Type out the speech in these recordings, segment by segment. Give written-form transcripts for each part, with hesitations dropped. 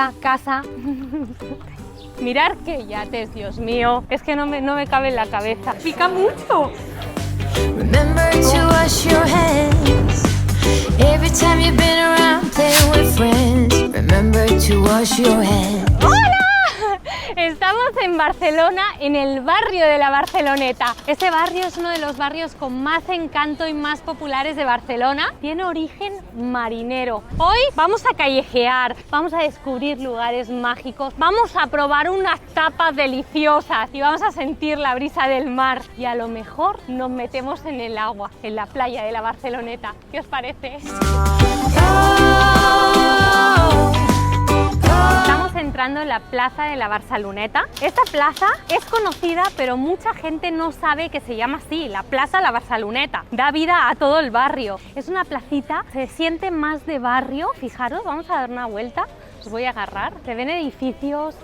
esta casa. Mirar qué yates, Dios mío, es que no me cabe en la cabeza. Pica mucho. Remember to wash your hands every time you've been around playing with friends. Remember to wash your hands. Estamos en Barcelona, en el barrio de la Barceloneta. Este barrio es uno de los barrios con más encanto y más populares de Barcelona. Tiene origen marinero. Hoy vamos a callejear, vamos a descubrir lugares mágicos, vamos a probar unas tapas deliciosas y vamos a sentir la brisa del mar. Y a lo mejor nos metemos en el agua, en la playa de la Barceloneta. ¿Qué os parece? Estamos entrando en la plaza de la Barceloneta. Esta plaza es conocida, pero mucha gente no sabe que se llama así, la Plaza de la Barceloneta. Da vida a todo el barrio. Es una placita, se siente más de barrio. Fijaros, vamos a dar una vuelta, os voy a agarrar. Se ven edificios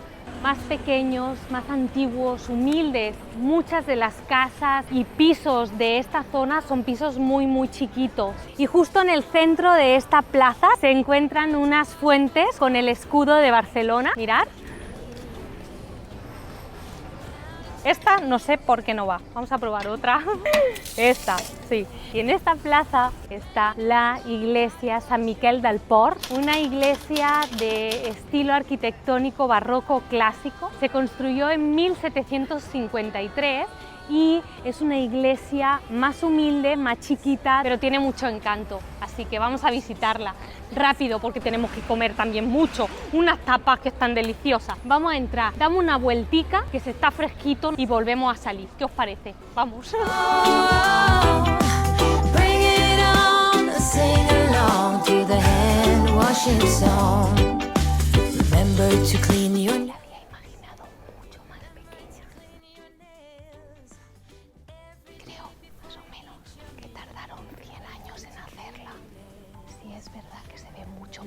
más pequeños, más antiguos, humildes. Muchas de las casas y pisos de esta zona son pisos muy chiquitos. Y justo en el centro de esta plaza se encuentran unas fuentes con el escudo de Barcelona. Mirad. Esta no sé por qué no va, vamos a probar otra. Esta, sí. Y en esta plaza está la iglesia San Miquel del Port, una iglesia de estilo arquitectónico barroco clásico. Se construyó en 1753 y es una iglesia más humilde, más chiquita, pero tiene mucho encanto. Así que vamos a visitarla rápido porque tenemos que comer también mucho, unas tapas que están deliciosas. Vamos a entrar, damos una vueltica que se está fresquito y volvemos a salir. ¿Qué os parece? Vamos.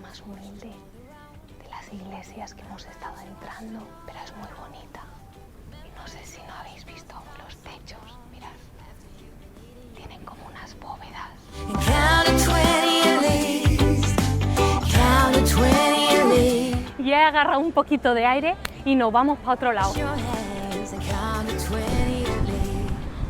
Más humilde de las iglesias que hemos estado entrando, pero es muy bonita. Y no sé si no habéis visto aún los techos, mirad, tienen como unas bóvedas. Ya he agarrado un poquito de aire y nos vamos para otro lado.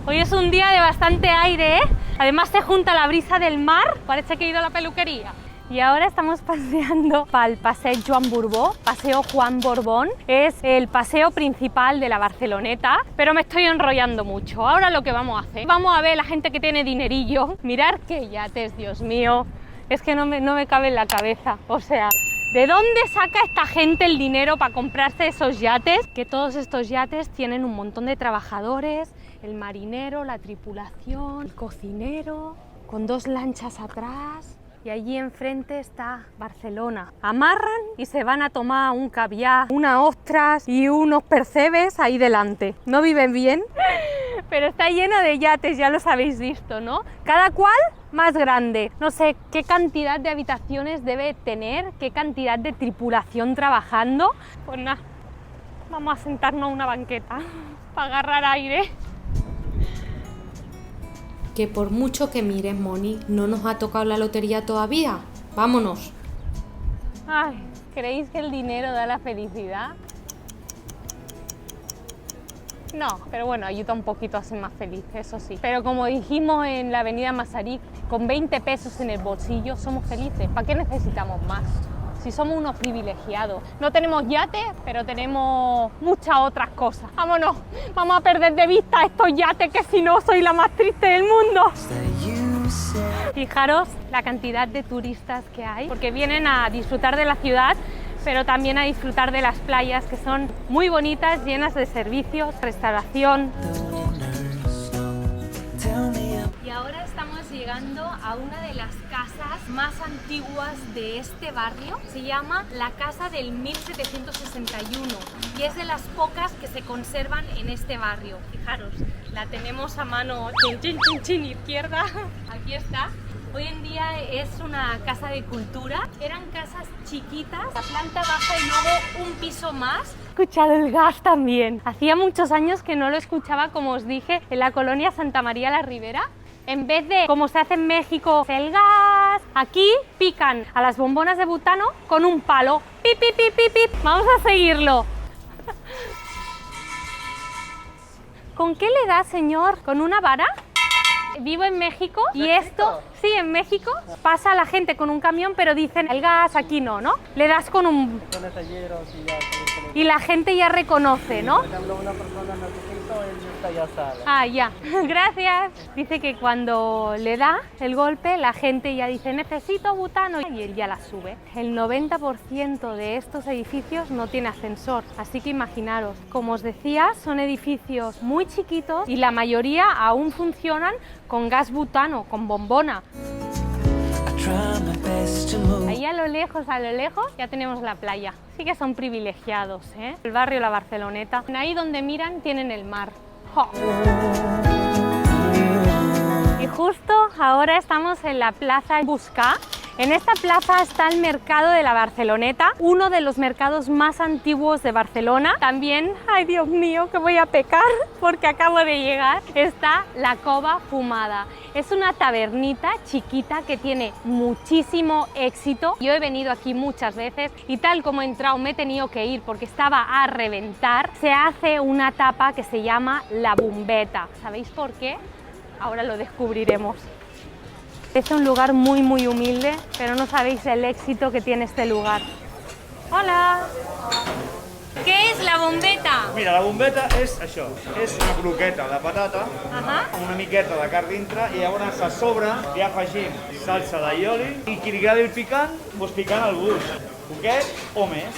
Hoy es un día de bastante aire, ¿eh? Además se junta la brisa del mar, parece que he ido a la peluquería. Y ahora estamos paseando para el Paseo Joan Borbó, Paseo Juan Borbón. Es el paseo principal de la Barceloneta, pero me estoy enrollando mucho. Ahora lo que vamos a hacer, vamos a ver la gente que tiene dinerillo. Mirar qué yates, Dios mío, es que no me cabe en la cabeza. O sea, ¿de dónde saca esta gente el dinero para comprarse esos yates? Que todos estos yates tienen un montón de trabajadores, el marinero, la tripulación, el cocinero, con dos lanchas atrás. Y allí enfrente está Barcelona. Amarran y se van a tomar un caviar, unas ostras y unos percebes ahí delante. ¿No viven bien? Pero está lleno de yates, ya los habéis visto, ¿no? Cada cual más grande. No sé qué cantidad de habitaciones debe tener, qué cantidad de tripulación trabajando. Pues nada, vamos a sentarnos a una banqueta para agarrar aire. Que por mucho que mires, Moni, no nos ha tocado la lotería todavía. ¡Vámonos! Ay, ¿creéis que el dinero da la felicidad? No, pero bueno, ayuda un poquito a ser más feliz, eso sí. Pero como dijimos en la avenida Masaryk, con 20 pesos en el bolsillo somos felices. ¿Para qué necesitamos más? Si somos unos privilegiados. No tenemos yates, pero tenemos muchas otras cosas. ¡Vámonos! Vamos a perder de vista estos yates, que si no soy la más triste del mundo. Fijaros la cantidad de turistas que hay, porque vienen a disfrutar de la ciudad, pero también a disfrutar de las playas, que son muy bonitas, llenas de servicios, restauración. Y ahora estamos llegando a una de las casas más antiguas de este barrio. Se llama la Casa del 1761 y es de las pocas que se conservan en este barrio. Fijaros, la tenemos a mano, izquierda. Aquí está. Hoy en día es una casa de cultura. Eran casas chiquitas, la planta baja y luego un piso más. He escuchado el gas también. Hacía muchos años que no lo escuchaba, como os dije, en la colonia Santa María la Ribera. En vez de, como se hace en México, el gas, gracias. Aquí pican a las bombonas de butano con un palo. Pip, pip, pip, pip, pip. Vamos a seguirlo. ¿Con qué le da, señor? ¿Con una vara? Vivo en México y esto, sí, en México, pasa la gente con un camión, pero dicen el gas, aquí no, ¿no? Le das con un... Y la gente ya reconoce, ¿no? Por ejemplo, una persona necesita, él ya sale. Ah, ya. Gracias. Dice que cuando le da el golpe, la gente ya dice necesito butano y él ya la sube. El 90% de estos edificios no tiene ascensor, así que imaginaros. Como os decía, son edificios muy chiquitos y la mayoría aún funcionan con gas butano, con bombona. Ahí a lo lejos, ya tenemos la playa. Sí que son privilegiados, ¿eh? El barrio La Barceloneta. Ahí donde miran tienen el mar. ¡Jo! Y justo ahora estamos en la Plaza Buscà. En esta plaza está el mercado de la Barceloneta, uno de los mercados más antiguos de Barcelona. También, ay Dios mío, que voy a pecar porque acabo de llegar, está la Cova Fumada. Es una tabernita chiquita que tiene muchísimo éxito. Yo he venido aquí muchas veces y tal como he entrado me he tenido que ir porque estaba a reventar. Se hace una tapa que se llama la Bombeta. ¿Sabéis por qué? Ahora lo descubriremos. Es un lugar muy humilde, pero no sabéis el éxito que tiene este lugar. Hola! Què és la bombeta? Mira, la bombeta és això, és una croqueta de patata Ahà. amb una miqueta de carn dintre i llavors a sobre li afegim salsa d'aioli i qui li agradi el picant, doncs picant al gust, poquet o més.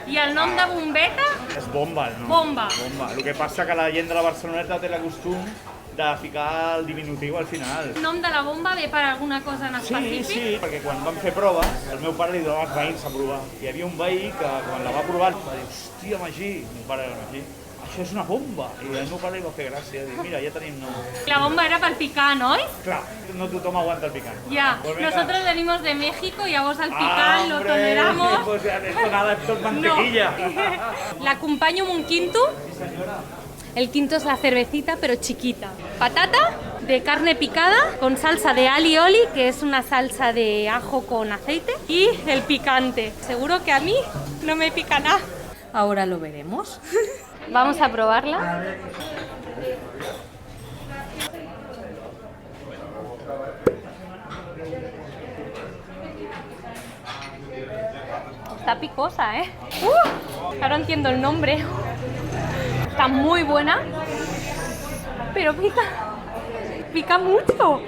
I el nom de bombeta? És bomba, no? Bomba. Bomba. El que passa que la gent de la Barceloneta té el costum de ficar el diminutiu al final. El nom de la bomba ve per alguna cosa en específic? Sí, perquè quan vam fer proves, el meu pare li donava als veïns a provar. Hi havia un veí que quan la va provar va dir, hòstia, Magí, meu pare era Magí, això és una bomba. I el meu pare li va fer gràcia, dir, mira, ja tenim nom. La bomba era pel picant, oi? Clar, no tothom aguanta el picant. Ya, Pues venga. nosotros venimos de México y a vos al picant lo toleramos. Pues esto nada, esto es mantequilla. La acompaño amb un quinto. El quinto es la cervecita, pero chiquita. Patata de carne picada con salsa de alioli, que es una salsa de ajo con aceite, y el picante. Seguro que a mí no me pica nada. Ahora lo veremos. Vamos a probarla. Está picosa, ¿eh? Ahora entiendo el nombre. Está muy buena, pero pica mucho.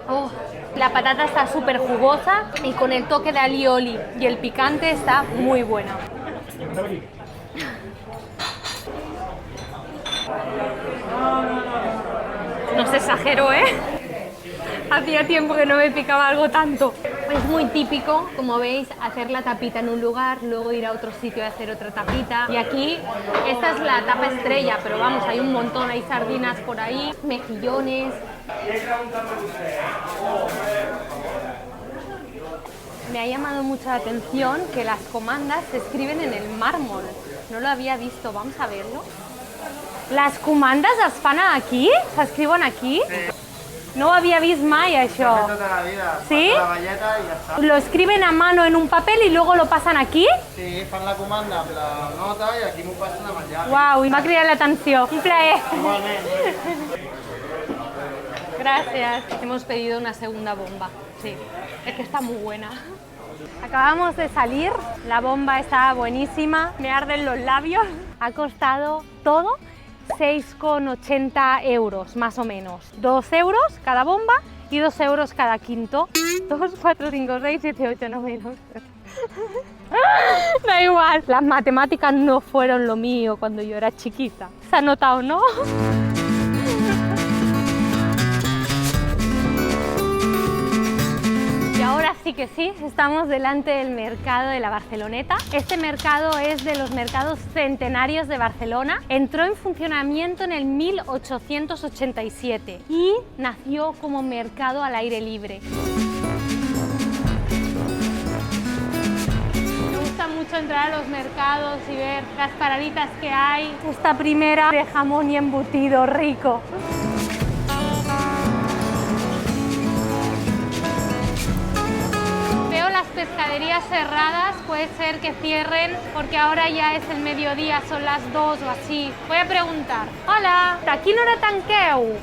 Oh, la patata está súper jugosa y con el toque de alioli y el picante está muy buena. No se exagero, ¿eh? Hacía tiempo que no me picaba algo tanto. Es muy típico, como veis, hacer la tapita en un lugar, luego ir a otro sitio y hacer otra tapita. Y aquí, esta es la tapa estrella, pero vamos, hay un montón, hay sardinas por ahí, mejillones. Me ha llamado mucho la atención que las comandas se escriben en el mármol. No lo había visto, vamos a verlo. ¿Las comandas es fan aquí? ¿S'escriuen aquí? Sí. No ho havia vist mai, això. Toda la vida. ¿Sí? Pasa la galleta y ya está. Lo escriben a mano en un papel y luego lo pasan aquí? Sí, fan la comanda amb la nota i aquí m'ho passen amb el llave. Uau, m'ha cridat l'atenció. Un plaer. Igualment. Gracias. Hemos pedido una segunda bomba. Sí, es que está muy buena. Acabamos de salir, la bomba estaba buenísima, me arden los labios. Ha costado todo 6,80 euros, más o menos. 2 euros cada bomba y 2 euros cada quinto. 2, 4, 5, 6, 7, 8, 9, 12. Da igual. Las matemáticas no fueron lo mío cuando yo era chiquita. ¿Se ha notado, no? Y ahora sí que sí, estamos delante del mercado de la Barceloneta. Este mercado es de los mercados centenarios de Barcelona. Entró en funcionamiento en el 1887 y nació como mercado al aire libre. Me gusta mucho entrar a los mercados y ver las paraditas que hay. Esta primera de jamón y embutido rico. pescaderías cerradas puede ser que cierren porque ahora ya es el mediodía, son las 2 o así. Voy a preguntar. Hola, ¿aquí no era tanqueu?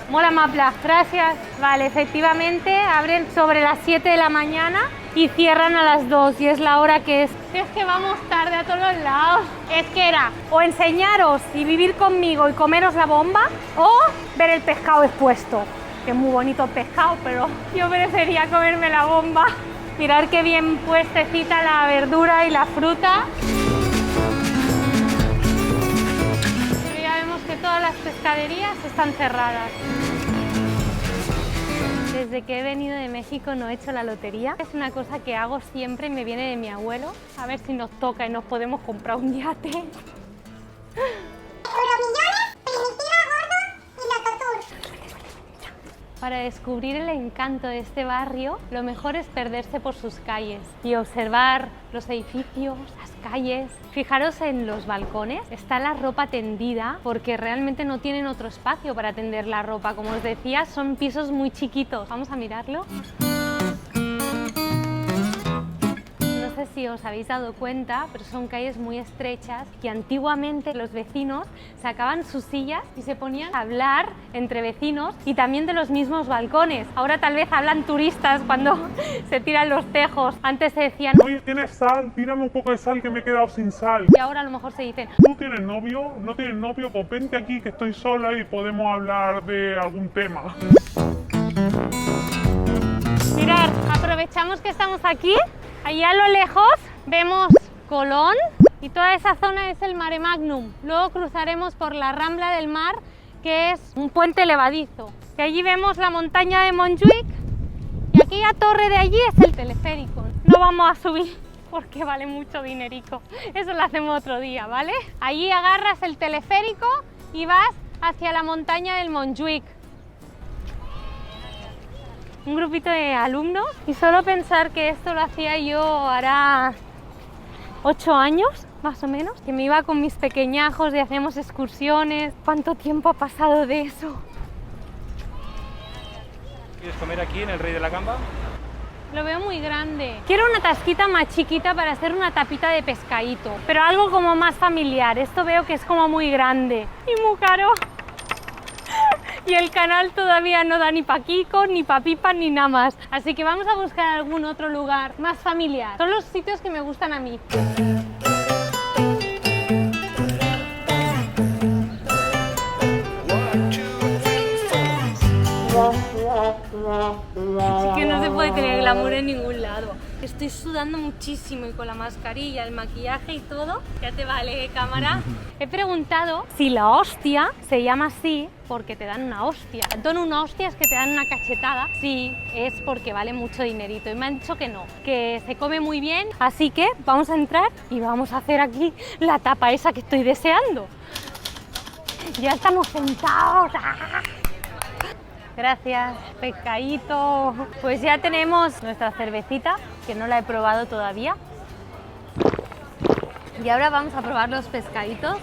Molt amable, gracias. Vale, efectivamente abren sobre las 7 de la mañana y cierran a las 2 y es la hora que es. Es que vamos tarde a todos lados. Es que era o enseñaros y vivir conmigo y comeros la bomba o ver el pescado expuesto. Que es muy bonito el pescado, pero yo prefería comerme la bomba. Mirad qué bien puestecita la verdura y la fruta. Pero ya vemos que todas las pescaderías están cerradas. Desde que he venido de México no he hecho la lotería. Es una cosa que hago siempre y me viene de mi abuelo. A ver si nos toca y nos podemos comprar un yate. Para descubrir el encanto de este barrio, lo mejor es perderse por sus calles y observar los edificios, las calles. Fijaros en los balcones, está la ropa tendida porque realmente no tienen otro espacio para tender la ropa. Como os decía, son pisos muy chiquitos. Vamos a mirarlo. No sé si os habéis dado cuenta, pero son calles muy estrechas y antiguamente los vecinos sacaban sus sillas y se ponían a hablar entre vecinos y también de los mismos balcones. Ahora tal vez hablan turistas cuando se tiran los tejos. Antes se decían, oye, ¿tienes sal? Tírame un poco de sal que me he quedado sin sal. y ahora a lo mejor se dicen, ¿Tú tienes novio? ¿No tienes novio? Pues vente aquí que estoy sola y podemos hablar de algún tema. mirad, aprovechamos que estamos aquí. Allá a lo lejos vemos Colón y toda esa zona es el Mare Magnum. Luego cruzaremos por la Rambla del Mar, que es un puente levadizo. Y allí vemos la montaña de Montjuïc y aquella torre de allí es el teleférico. No vamos a subir porque vale mucho dinerico. Eso lo hacemos otro día, ¿vale? Allí agarras el teleférico y vas hacia la montaña del Montjuïc. Un grupito de alumnos y solo pensar que esto lo hacía yo hará 8 años más o menos, que me iba con mis pequeñajos y hacíamos excursiones. ¿Cuánto tiempo ha pasado de eso? ¿Quieres comer aquí en el Rey de la Gamba? Lo veo muy grande. Quiero una tasquita más chiquita para hacer una tapita de pescadito, pero algo como más familiar. Esto veo que es como muy grande y muy caro. Y el canal todavía no da ni pa' Kiko, ni pa' Pipa, ni nada más. Así que vamos a buscar algún otro lugar más familiar. Son los sitios que me gustan a mí. Así que no se puede tener glamour en ningún lado. Estoy sudando muchísimo y con la mascarilla, el maquillaje y todo. Ya te vale, cámara. He preguntado si la hostia se llama así porque te dan una hostia. Don una hostia es que te dan una cachetada. Sí, es porque vale mucho dinerito. Y me han dicho que no, que se come muy bien. Así que vamos a entrar y vamos a hacer aquí la tapa esa que estoy deseando. Ya estamos sentados. ¡Ah! Gracias, pescadito. Pues ya tenemos nuestra cervecita, que no la he probado todavía. Y ahora vamos a probar los pescaditos.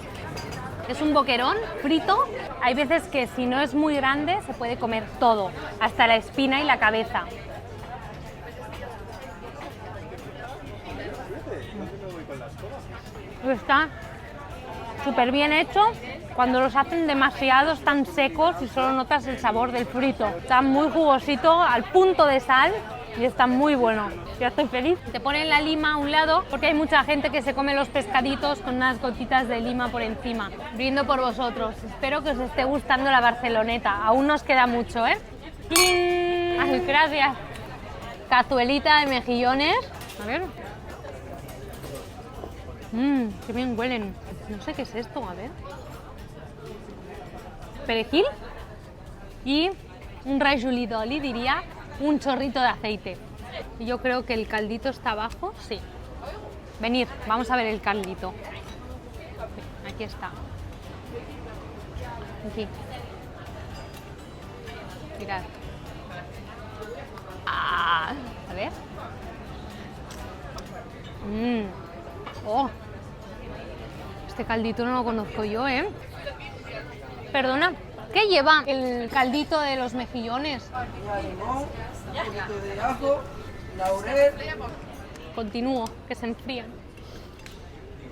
Es un boquerón frito. Hay veces que si no es muy grande se puede comer todo, hasta la espina y la cabeza. Está súper bien hecho. Cuando los hacen demasiado están secos y solo notas el sabor del frito. Está muy jugosito, al punto de sal y está muy bueno. Ya estoy feliz. Te ponen la lima a un lado porque hay mucha gente que se come los pescaditos con unas gotitas de lima por encima. Brindo por vosotros. Espero que os esté gustando la Barceloneta. Aún nos queda mucho, ¿eh? ¡Cling! Ay, gracias. Cazuelita de mejillones. A ver. Qué bien huelen. No sé qué es esto, a ver. Perejil y un rajolí d'oli, diría, un chorrito de aceite. Yo creo que el caldito está abajo, sí. Venid, vamos a ver el caldito. Aquí está. Aquí. Mirad. Ah, a ver. Oh. Este caldito no lo conozco yo, ¿eh? Perdona, ¿qué lleva el caldito de los mejillones? Limón, un poquito de ajo, laurel, Continúo, que se enfrían.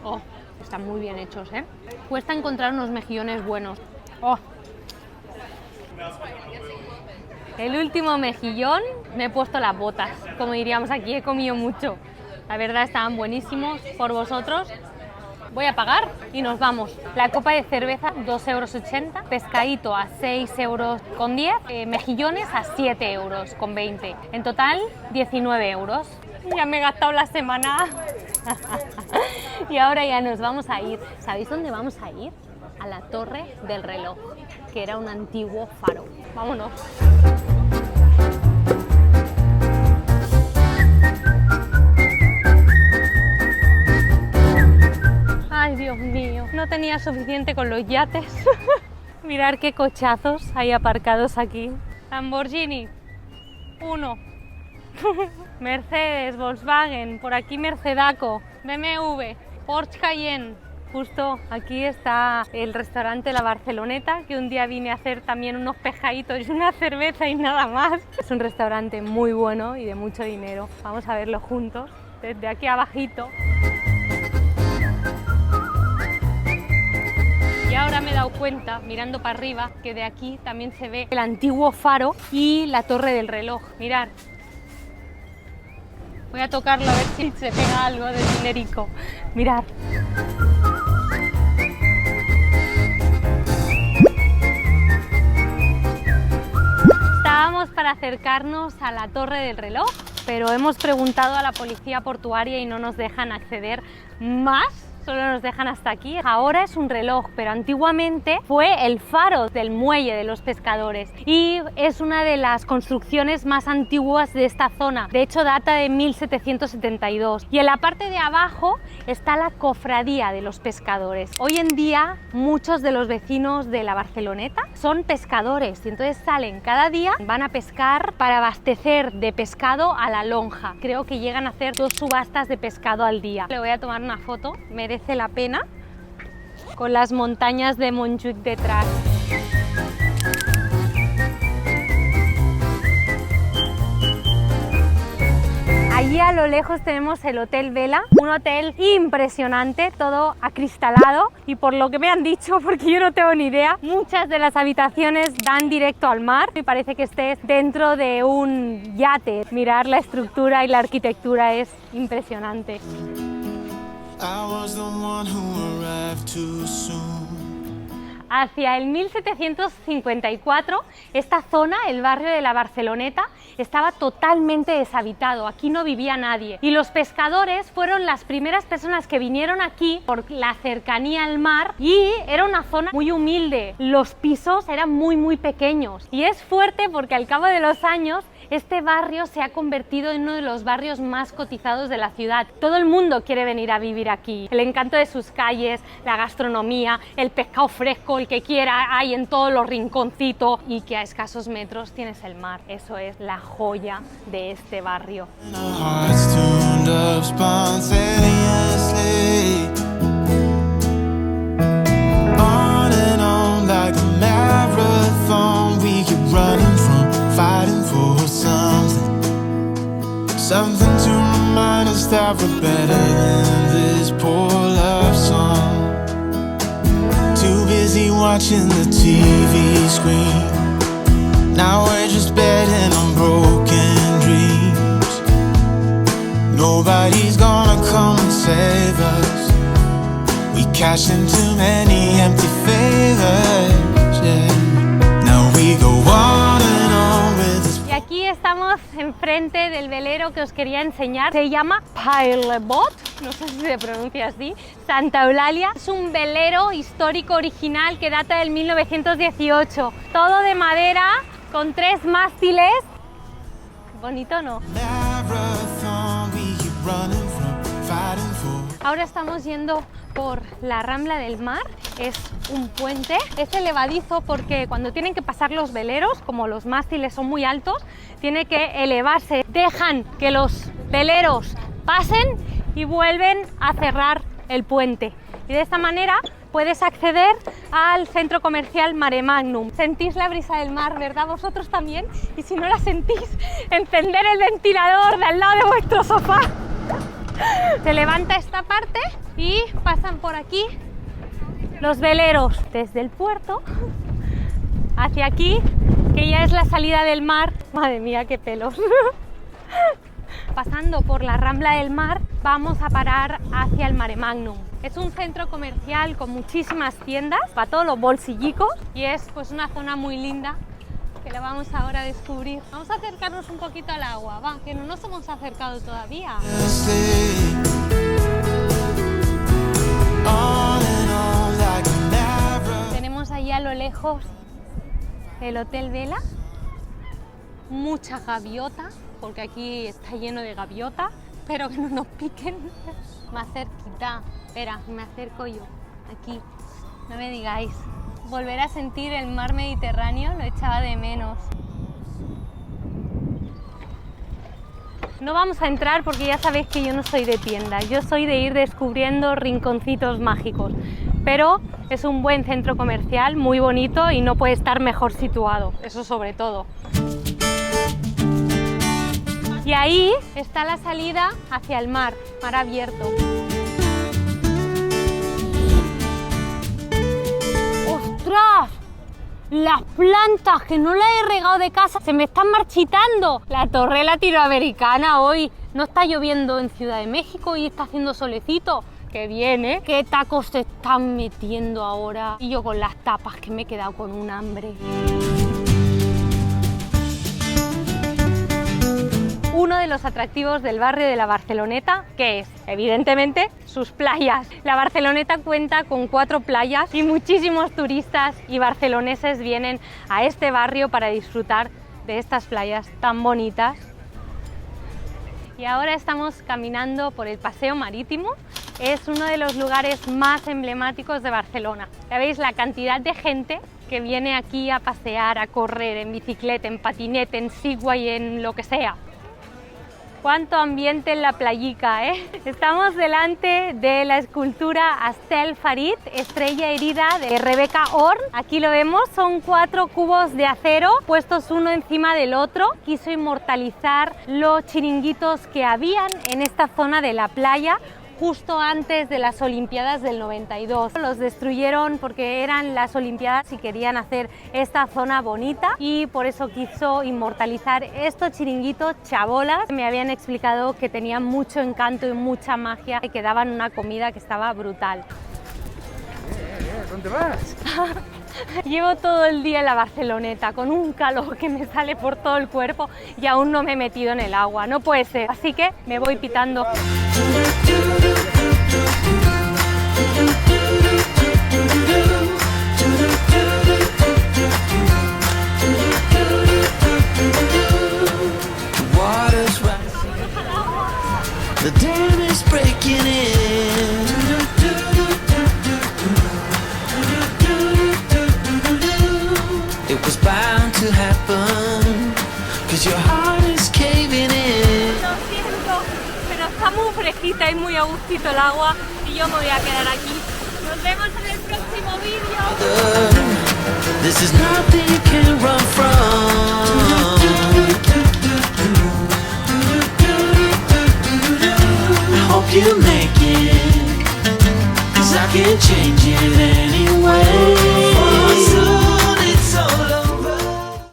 Oh, están muy bien hechos, ¿eh? Cuesta encontrar unos mejillones buenos. Oh. El último mejillón, me he puesto las botas. Como diríamos aquí, he comido mucho. La verdad, estaban buenísimos por vosotros. Voy a pagar y nos vamos. La copa de cerveza, 2,80 €. Pescadito a 6,10 €. Mejillones a 7,20 €. En total, 19 €. Ya me he gastado la semana. Y ahora ya nos vamos a ir. ¿Sabéis dónde vamos a ir? A la Torre del Reloj, que era un antiguo faro. Vámonos. Ay, Dios mío, no tenía suficiente con los yates. Mirad qué cochazos hay aparcados aquí. Lamborghini, 1. Mercedes, Volkswagen, por aquí Mercedaco, BMW, Porsche Cayenne. Justo aquí está el restaurante La Barceloneta, que un día vine a hacer también unos pescaditos y una cerveza y nada más. Es un restaurante muy bueno y de mucho dinero. Vamos a verlo juntos, desde aquí abajito. Y ahora me he dado cuenta, mirando para arriba, que de aquí también se ve el antiguo faro y la Torre del Reloj. Mirad. Voy a tocarlo a ver si se pega algo de dinerico. Mirad. Estábamos para acercarnos a la Torre del Reloj, pero hemos preguntado a la policía portuaria y no nos dejan acceder más. Solo nos dejan hasta aquí. Ahora es un reloj, pero antiguamente fue el faro del muelle de los pescadores y es una de las construcciones más antiguas de esta zona. De hecho, data de 1772. Y en la parte de abajo está la cofradía de los pescadores. Hoy en día, muchos de los vecinos de la Barceloneta son pescadores y entonces salen cada día, van a pescar para abastecer de pescado a la lonja. Creo que llegan a hacer 2 subastas de pescado al día. Le voy a tomar una foto. Merece la pena, con las montañas de Montjuïc detrás. Allí a lo lejos tenemos el Hotel Vela, un hotel impresionante, todo acristalado y por lo que me han dicho, porque yo no tengo ni idea, muchas de las habitaciones dan directo al mar y parece que estés dentro de un yate. Mirar la estructura y la arquitectura es impresionante. Hacia el 1754, esta zona, el barrio de la Barceloneta, estaba totalmente deshabitado, aquí no vivía nadie. Y los pescadores fueron las primeras personas que vinieron aquí por la cercanía al mar y era una zona muy humilde, los pisos eran muy pequeños. Y es fuerte porque al cabo de los años este barrio se ha convertido en uno de los barrios más cotizados de la ciudad. Todo el mundo quiere venir a vivir aquí. El encanto de sus calles, la gastronomía, el pescado fresco, el que quiera, hay en todos los rinconcitos y que a escasos metros tienes el mar. Eso es la joya de este barrio. Something to remind us that we're better than this poor love song. Too busy watching the TV screen. Now we're just betting on broken dreams. Nobody's gonna come and save us. We cash in too many empty favors, yeah. Now we go on and on with this. Y aquí estamos enfrente del velero que os quería enseñar. Se llama Pailbot, no sé si se pronuncia así, Santa Eulalia. Es un velero histórico original que data del 1918. Todo de madera, con 3 mástiles. Bonito, ¿no? Ahora estamos yendo por la Rambla del Mar, es un puente, es elevadizo porque cuando tienen que pasar los veleros, como los mástiles son muy altos, tiene que elevarse, dejan que los veleros pasen y vuelven a cerrar el puente. Y de esta manera puedes acceder al centro comercial Mare Magnum. Sentís la brisa del mar, ¿verdad? Vosotros también. Y si no la sentís, encender el ventilador de al lado de vuestro sofá. Se levanta esta parte y pasan por aquí los veleros desde el puerto hacia aquí, que ya es la salida del mar. Madre mía, qué pelos. Pasando por la Rambla del Mar, vamos a parar hacia el Mare Magnum. Es un centro comercial con muchísimas tiendas para todos los bolsillicos y es pues una zona muy linda que la vamos ahora a descubrir. Vamos a acercarnos un poquito al agua, va, que no nos hemos acercado todavía. Tenemos ahí a lo lejos el Hotel Vela, mucha gaviota, porque aquí está lleno de gaviota, pero que no nos piquen. Más cerquita, espera, me acerco yo, aquí, no me digáis. Volver a sentir el mar Mediterráneo lo echaba de menos. No vamos a entrar porque ya sabéis que yo no soy de tienda, yo soy de ir descubriendo rinconcitos mágicos, pero es un buen centro comercial, muy bonito y no puede estar mejor situado, eso sobre todo. Y ahí está la salida hacia el mar, mar abierto. ¡Ostras! Las plantas que no las he regado de casa se me están marchitando. La torre latinoamericana hoy. No está lloviendo en Ciudad de México y está haciendo solecito. ¡Qué bien, eh! ¡Qué tacos se están metiendo ahora! Y yo con las tapas, que me he quedado con un hambre. Uno de los atractivos del barrio de la Barceloneta, que es, evidentemente, sus playas. La Barceloneta cuenta con 4 playas y muchísimos turistas y barceloneses vienen a este barrio para disfrutar de estas playas tan bonitas. Y ahora estamos caminando por el Paseo Marítimo. Es uno de los lugares más emblemáticos de Barcelona. Ya veis la cantidad de gente que viene aquí a pasear, a correr en bicicleta, en patinete, en Segway, en lo que sea. Cuánto ambiente en la playica, ¿eh? Estamos delante de la escultura Astel Farid, estrella herida de Rebecca Horn. Aquí lo vemos, son 4 cubos de acero puestos uno encima del otro. Quiso inmortalizar los chiringuitos que habían en esta zona de la playa justo antes de las Olimpiadas del 92. Los destruyeron porque eran las Olimpiadas y querían hacer esta zona bonita y por eso quiso inmortalizar estos chiringuitos chabolas. Me habían explicado que tenían mucho encanto y mucha magia y que daban una comida que estaba brutal. ¿Dónde vas? Llevo todo el día en la Barceloneta con un calor que me sale por todo el cuerpo y aún no me he metido en el agua, no puede ser, así que me voy pitando. The dam is breaking in. It was bound to happen, 'cause your heart is caving in. Lo siento, pero está muy fresquita y muy a gustito el agua y yo me voy a quedar aquí. Nos vemos en el próximo vídeo. This is nothing you can run from.